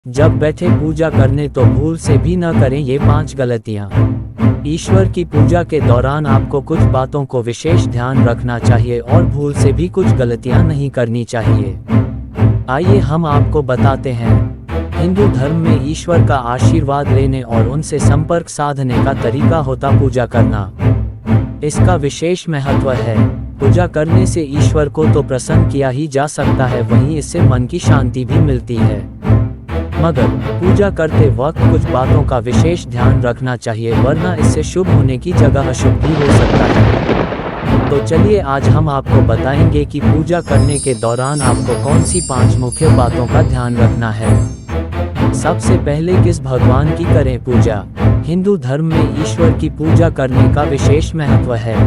जब बैठे पूजा करने तो भूल से भी न करें ये 5 गलतियां। ईश्वर की पूजा के दौरान आपको कुछ बातों को विशेष ध्यान रखना चाहिए और भूल से भी कुछ गलतियां नहीं करनी चाहिए। आइए हम आपको बताते हैं। हिंदू धर्म में ईश्वर का आशीर्वाद लेने और उनसे संपर्क साधने का तरीका होता पूजा करना। इसका विशेष महत्व है। पूजा करने से ईश्वर को तो प्रसन्न किया ही जा सकता है, वहीं इससे मन की शांति भी मिलती है। मगर पूजा करते वक्त कुछ बातों का विशेष ध्यान रखना चाहिए, वरना इससे शुभ होने की जगह अशुभ भी हो सकता है। तो चलिए आज हम आपको बताएंगे कि पूजा करने के दौरान आपको कौन सी 5 मुख्य बातों का ध्यान रखना है। सबसे पहले किस भगवान की करें पूजा। हिंदू धर्म में ईश्वर की पूजा करने का विशेष महत्व है,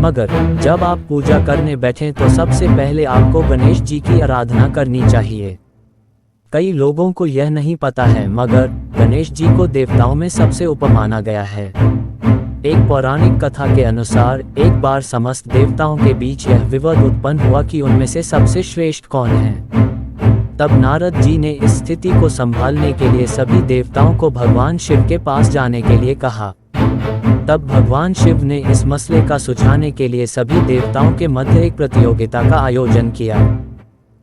मगर जब आप पूजा करने बैठें तो सबसे पहले आपको गणेश जी की आराधना करनी चाहिए। कई लोगों को यह नहीं पता है, मगर गणेश जी को देवताओं में सबसे ऊपर माना गया है। एक पौराणिक कथा के अनुसार एक बार समस्त देवताओं के बीच यह विवाद उत्पन्न हुआ कि उनमें से सबसे श्रेष्ठ कौन है। तब नारद जी ने इस स्थिति को संभालने के लिए सभी देवताओं को भगवान शिव के पास जाने के लिए कहा। तब भगवान शिव ने इस मसले का सुलझाने के लिए सभी देवताओं के मध्य एक प्रतियोगिता का आयोजन किया।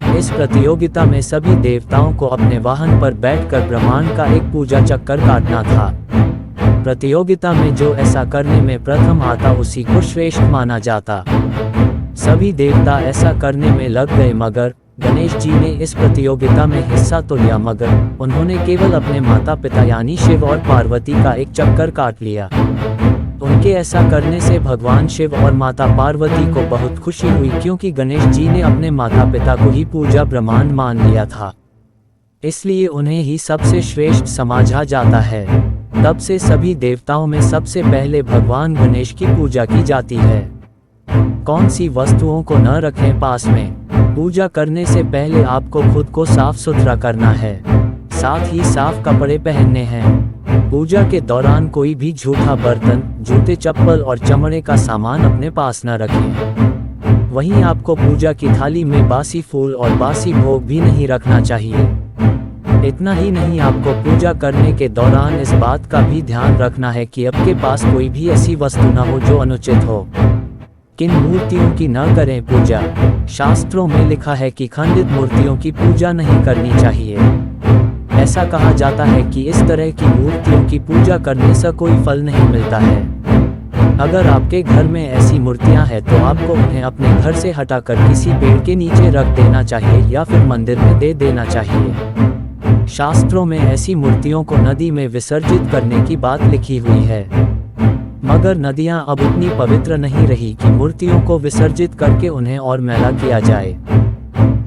इस प्रतियोगिता में सभी देवताओं को अपने वाहन पर बैठकर ब्रह्मांड का एक पूजा चक्कर काटना था। प्रतियोगिता में जो ऐसा करने में प्रथम आता उसी को श्रेष्ठ माना जाता। सभी देवता ऐसा करने में लग गए, मगर गणेश जी ने इस प्रतियोगिता में हिस्सा तो लिया, मगर उन्होंने केवल अपने माता पिता यानी शिव और पार्वती का एक चक्कर काट लिया। उनके ऐसा करने से भगवान शिव और माता पार्वती को बहुत खुशी हुई, क्योंकि गणेश जी ने अपने माता पिता को ही पूजा ब्रह्मांड मान लिया था, इसलिए उन्हें ही सबसे श्रेष्ठ समझा जाता है। तब से सभी देवताओं में सबसे पहले भगवान गणेश की पूजा की जाती है। कौन सी वस्तुओं को न रखें पास में। पूजा करने से पहले आपको खुद को साफ सुथरा करना है, साथ ही साफ कपड़े पहनने हैं। पूजा के दौरान कोई भी झूठा बर्तन, जूते, चप्पल और चमड़े का सामान अपने पास न रखें। वहीं आपको पूजा की थाली में बासी फूल और बासी भोग भी नहीं रखना चाहिए। इतना ही नहीं, आपको पूजा करने के दौरान इस बात का भी ध्यान रखना है कि आपके पास कोई भी ऐसी वस्तु न हो जो अनुचित हो। किन मूर्तियों की न करें पूजा। शास्त्रों में लिखा है कि खंडित मूर्तियों की पूजा नहीं करनी चाहिए। ऐसा कहा जाता है कि इस तरह की मूर्तियों की पूजा करने से कोई फल नहीं मिलता है। अगर आपके घर में ऐसी मूर्तियां हैं तो आपको उन्हें अपने घर से हटाकर किसी पेड़ के नीचे रख देना चाहिए या फिर मंदिर में दे देना चाहिए। शास्त्रों में ऐसी मूर्तियों को नदी में विसर्जित करने की बात लिखी हुई है, मगर नदियां अब उतनी पवित्र नहीं रही कि मूर्तियों को विसर्जित करके उन्हें और मैला किया जाए।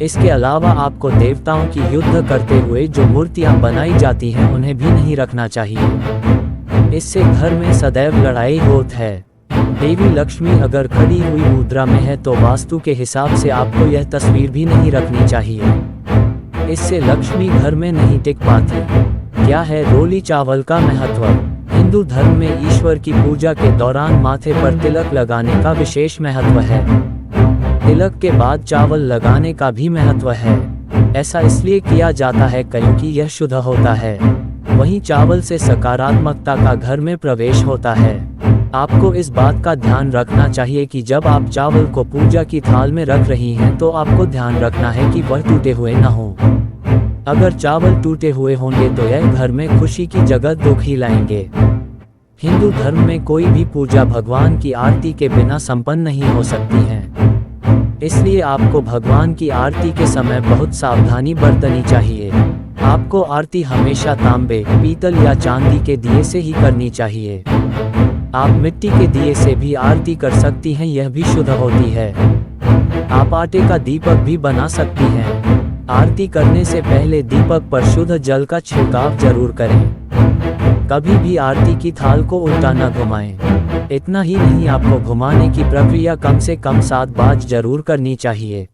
इसके अलावा आपको देवताओं की युद्ध करते हुए जो मूर्तियां बनाई जाती हैं उन्हें भी नहीं रखना चाहिए। इससे घर में सदैव लड़ाई होती है। देवी लक्ष्मी अगर खड़ी हुई मुद्रा में है तो वास्तु के हिसाब से आपको यह तस्वीर भी नहीं रखनी चाहिए। इससे लक्ष्मी घर में नहीं टिक पाती। क्या है रोली चावल का महत्व। हिंदू धर्म में ईश्वर की पूजा के दौरान माथे पर तिलक लगाने का विशेष महत्व है। तिलक के बाद चावल लगाने का भी महत्व है। ऐसा इसलिए किया जाता है क्योंकि यह शुद्ध होता है। वहीं चावल से सकारात्मकता का घर में प्रवेश होता है। आपको इस बात का ध्यान रखना चाहिए कि जब आप चावल को पूजा की थाल में रख रही हैं तो आपको ध्यान रखना है कि वह टूटे हुए न हो। अगर चावल टूटे हुए होंगे तो यह घर में खुशी की जगह दुख ही लाएंगे। हिंदू धर्म में कोई भी पूजा भगवान की आरती के बिना संपन्न नहीं हो सकती है, इसलिए आपको भगवान की आरती के समय बहुत सावधानी बरतनी चाहिए। आपको आरती हमेशा तांबे, पीतल या चांदी के दिए से ही करनी चाहिए। आप मिट्टी के दिए से भी आरती कर सकती हैं, यह भी शुद्ध होती है। आप आटे का दीपक भी बना सकती हैं। आरती करने से पहले दीपक पर शुद्ध जल का छिड़काव जरूर करें। कभी भी आरती की थाल को उल्टा न घुमाएं। इतना ही नहीं, आपको घुमाने की प्रक्रिया कम से कम 7 बार जरूर करनी चाहिए।